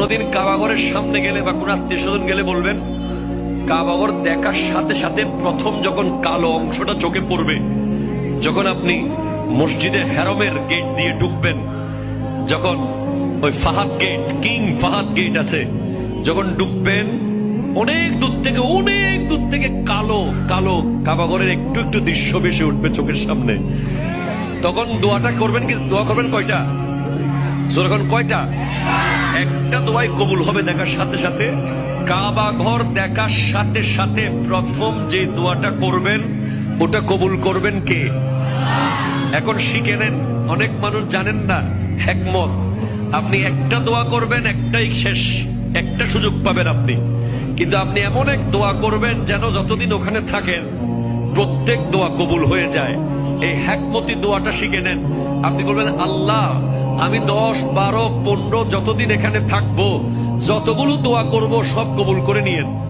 কোনদিন কাবাগরের সামনে গেলে বা কোন আত্মীয় স্বজন গেলে বলবেন, কাবাগর দেখার সাথে সাথে প্রথম যখন কালো অংশটা চোখে পড়বে, যখন আপনি মসজিদে হেরমের গেট দিয়ে ঢুকবেন, যখন ওই Fahad gate, king Fahad gate আছে, যখন ঢুকবেন অনেক দূর থেকে কালো কালো কাবাগরের একটু একটু দৃশ্য ভেসে উঠবে চোখের সামনে। তখন দোয়াটা করবেন, কি দোয়া করবেন কয়টা? যখন কয়টা? একটা দোয়াই কবুল হবে দেখার সাথে সাথে। কাবা ঘর দেখার সাথে সাথে প্রথম যে দোয়াটা করবেন ওটা কবুল করবেন কে? এখন শিখে নেন, অনেক মানুষ জানেন না হিকমত। আপনি একটা দোয়া করবেন, একটাই শেষ, একটা সুযোগ পাবেন আপনি, কিন্তু আপনি এমন এক দোয়া করবেন যেন যতদিন ওখানে থাকেন প্রত্যেক দোয়া কবুল হয়ে যায়। এই হিকমতি দোয়াটা শিখে নেন। আপনি বলবেন, আল্লাহ আমি 10, 12, 15 যতদিন এখানে থাকবো, যতগুলো দোয়া করব সব কবুল করে নিয়েন।